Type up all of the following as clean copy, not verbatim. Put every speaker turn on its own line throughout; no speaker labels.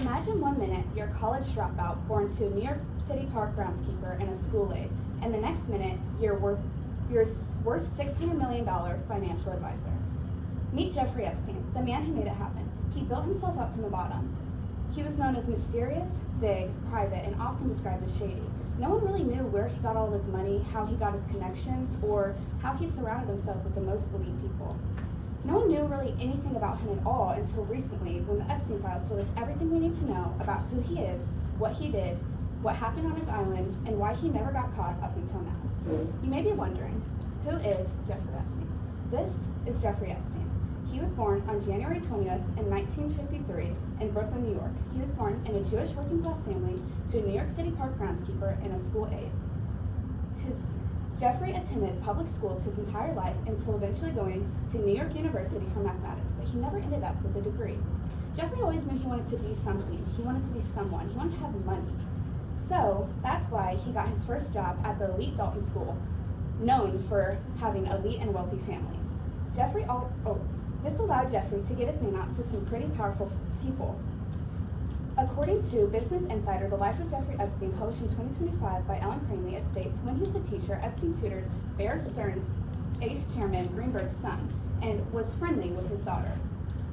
Imagine 1 minute you're a college dropout born to a New York City park groundskeeper and a school aide, and the next minute you're worth $600 million financial advisor. Meet Jeffrey Epstein, the man who made it happen. He built himself up from the bottom. He was known as mysterious, vague, private, and often described as shady. No one really knew where he got all of his money, how he got his connections, or how he surrounded himself with the most elite people. No one knew really anything about him at all until recently, when the Epstein Files told us everything we need to know about who he is, what he did, what happened on his island, and why he never got caught up until now. You may be wondering, who is Jeffrey Epstein? This is Jeffrey Epstein. He was born on January 20th in 1953 in Brooklyn, New York. He was born in a Jewish working class family to a New York City park groundskeeper and a school aide. Jeffrey attended public schools his entire life until eventually going to New York University for mathematics, but he never ended up with a degree. Jeffrey always knew he wanted to be something. He wanted to be someone. He wanted to have money. So that's why he got his first job at the elite Dalton School, known for having elite and wealthy families. This allowed Jeffrey to get his name out to some pretty powerful people. According to Business Insider, The Life of Jeffrey Epstein, published in 2025 by Ellen Cranley, it states, when he was a teacher, Epstein tutored Bear Stearns' ace chairman Greenberg's son and was friendly with his daughter.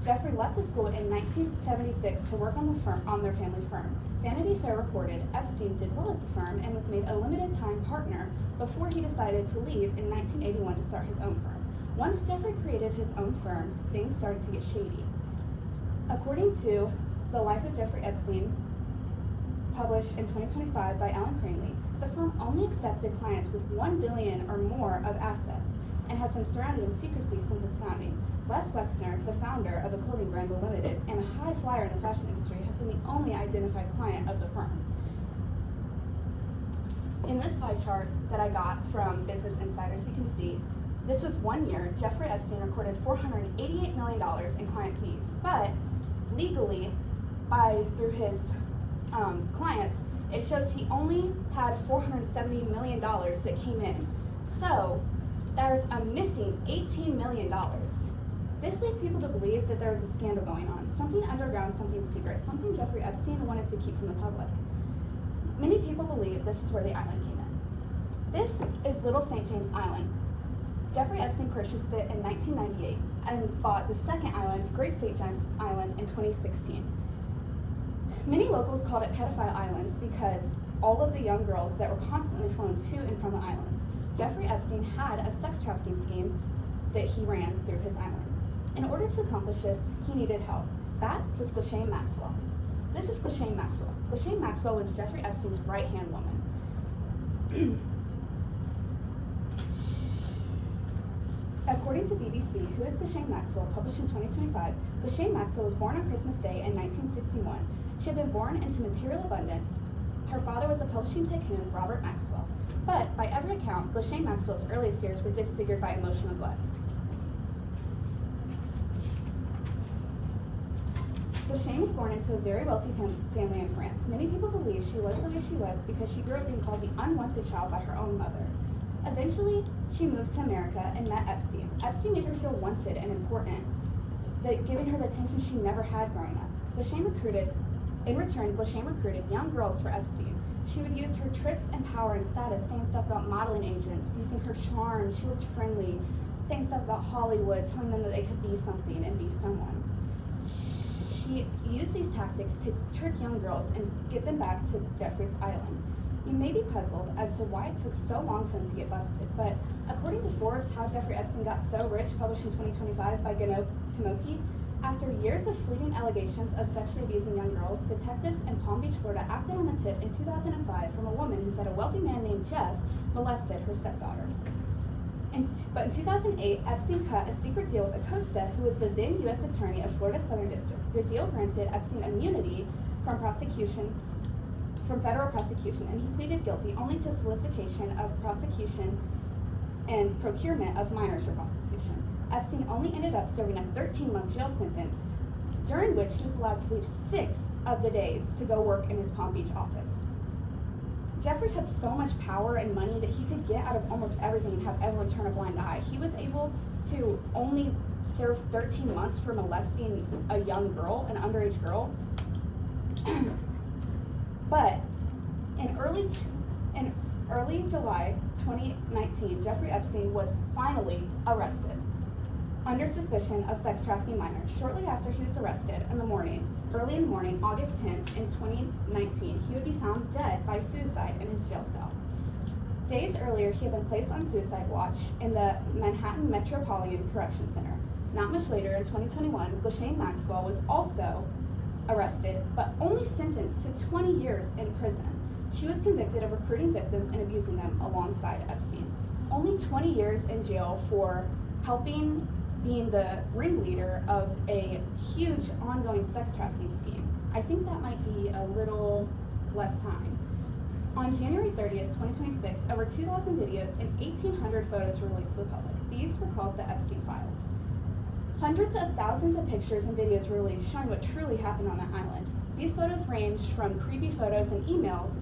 Jeffrey left the school in 1976 to work on their family firm. Vanity Fair reported Epstein did well at the firm and was made a limited-time partner before he decided to leave in 1981 to start his own firm. Once Jeffrey created his own firm, things started to get shady. According to The Life of Jeffrey Epstein, published in 2025 by Ellen Cranley, the firm only accepted clients with $1 billion or more of assets and has been surrounded in secrecy since its founding. Les Wexner, the founder of the clothing brand The Limited and a high flyer in the fashion industry, has been the only identified client of the firm. In this pie chart that I got from Business Insider, as you can see, this was 1 year. Jeffrey Epstein recorded $488 million in client fees, but legally, through his clients, it shows he only had $470 million that came in. So there's a missing $18 million. This leads people to believe that there was a scandal going on, something underground, something secret, something Jeffrey Epstein wanted to keep from the public. Many people believe this is where the island came in. This is Little St. James Island. Jeffrey Epstein purchased it in 1998 and bought the second island, Great St. James Island, in 2016. Many locals called it Pedophile Islands because all of the young girls that were constantly flown to and from the islands. Jeffrey Epstein had a sex trafficking scheme that he ran through his island. In order to accomplish this, he needed help. That was Ghislaine Maxwell. This is Ghislaine Maxwell. Ghislaine Maxwell was Jeffrey Epstein's right-hand woman. According to BBC, Who is Ghislaine Maxwell, published in 2025, Ghislaine Maxwell was born on Christmas Day in 1961. She had been born into material abundance. Her father was a publishing tycoon, Robert Maxwell. But by every account, Ghislaine Maxwell's earliest years were disfigured by emotional neglect. Ghislaine was born into a very wealthy family in France. Many people believe she was the way she was because she grew up being called the unwanted child by her own mother. Eventually, she moved to America and met Epstein. Epstein made her feel wanted and important, giving her the attention she never had growing up. In return, Ghislaine recruited young girls for Epstein. She would use her tricks and power and status, saying stuff about modeling agents, using her charm. She looked friendly, saying stuff about Hollywood, telling them that they could be something and be someone. She used these tactics to trick young girls and get them back to Jeffrey's island. You may be puzzled as to why it took so long for him to get busted, but according to Forbes, How Jeffrey Epstein Got So Rich, published in 2025 by Gano Tomoki, after years of fleeting allegations of sexually abusing young girls, detectives in Palm Beach, Florida acted on a tip in 2005 from a woman who said a wealthy man named Jeff molested her stepdaughter. But in 2008, Epstein cut a secret deal with Acosta, who was the then U.S. Attorney of Florida Southern District. The deal granted Epstein immunity from federal prosecution, and he pleaded guilty only to solicitation of prosecution and procurement of minors for prostitution. Epstein only ended up serving a 13-month jail sentence, during which he was allowed to leave 6 of the days to go work in his Palm Beach office. Jeffrey had so much power and money that he could get out of almost everything and have everyone turn a blind eye. He was able to only serve 13 months for molesting a young girl, an underage girl. But in early July 2019, Jeffrey Epstein was finally arrested under suspicion of sex trafficking minors. Shortly after he was arrested early in the morning, August 10th in 2019, he would be found dead by suicide in his jail cell. Days earlier, he had been placed on suicide watch in the Manhattan Metropolitan Correction Center. Not much later, in 2021, Ghislaine Maxwell was also arrested, but only sentenced to 20 years in prison. She was convicted of recruiting victims and abusing them alongside Epstein. Only 20 years in jail for helping being the ringleader of a huge ongoing sex trafficking scheme. I think that might be a little less time. On January 30th, 2026, over 2,000 videos and 1,800 photos were released to the public. These were called the Epstein Files. Hundreds of thousands of pictures and videos were released showing what truly happened on the island. These photos ranged from creepy photos and emails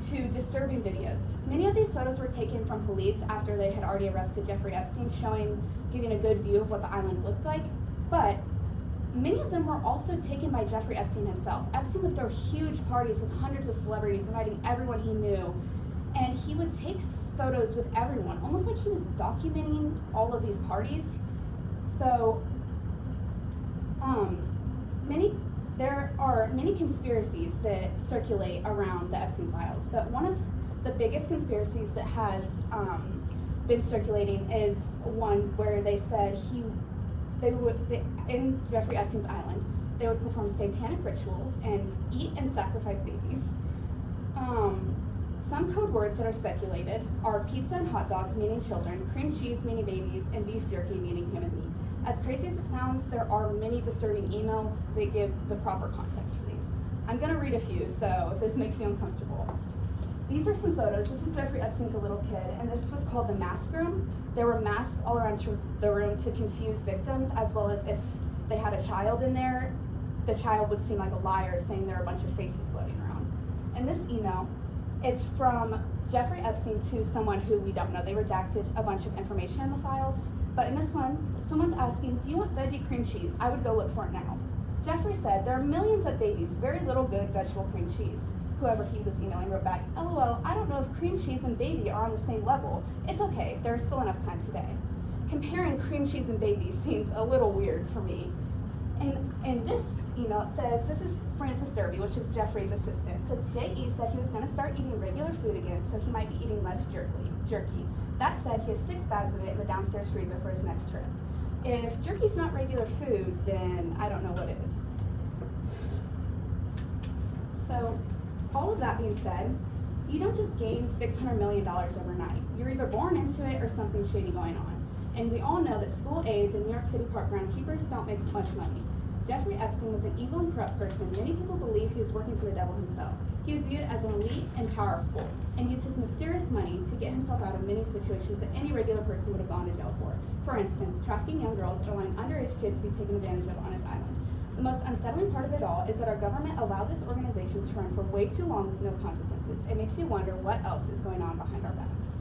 to disturbing videos. Many of these photos were taken from police after they had already arrested Jeffrey Epstein, giving a good view of what the island looked like, but many of them were also taken by Jeffrey Epstein himself. Epstein would throw huge parties with hundreds of celebrities, inviting everyone he knew, and he would take photos with everyone, almost like he was documenting all of these parties. So, there are many conspiracies that circulate around the Epstein Files, but one of the biggest conspiracies that has been circulating is one where they said in Jeffrey Epstein's island, they would perform satanic rituals and eat and sacrifice babies. Some code words that are speculated are pizza and hot dog, meaning children, cream cheese, meaning babies, and beef jerky, meaning human meat. As crazy as it sounds, there are many disturbing emails that give the proper context for these. I'm gonna read a few, so if this makes you uncomfortable. These are some photos. This is Jeffrey Epstein with a little kid, and this was called the mask room. There were masks all around the room to confuse victims, as well as if they had a child in there, the child would seem like a liar saying there are a bunch of faces floating around. And this email is from Jeffrey Epstein to someone who we don't know. They redacted a bunch of information in the files, but in this one, someone's asking, do you want veggie cream cheese? I would go look for it now. Jeffrey said, there are millions of babies, very little good vegetable cream cheese. Whoever he was emailing wrote back, LOL, I don't know if cream cheese and baby are on the same level. It's okay, there's still enough time today. Comparing cream cheese and baby seems a little weird for me. And in this email, it says, this is Francis Derby, which is Jeffrey's assistant. It says, J.E. said he was gonna start eating regular food again, so he might be eating less jerky. That said, he has 6 bags of it in the downstairs freezer for his next trip. If jerky's not regular food, then I don't know what is. So, all of that being said, you don't just gain $600 million overnight. You're either born into it or something shady going on. And we all know that school aides and New York City park groundskeepers don't make much money. Jeffrey Epstein was an evil and corrupt person. Many people believe he was working for the devil himself. He was viewed as an elite and powerful, and used his mysterious money to get himself out of many situations that any regular person would have gone to jail for. For instance, trafficking young girls and allowing underage kids to be taken advantage of on his island. The most unsettling part of it all is that our government allowed this organization to run for way too long with no consequences. It makes you wonder what else is going on behind our backs.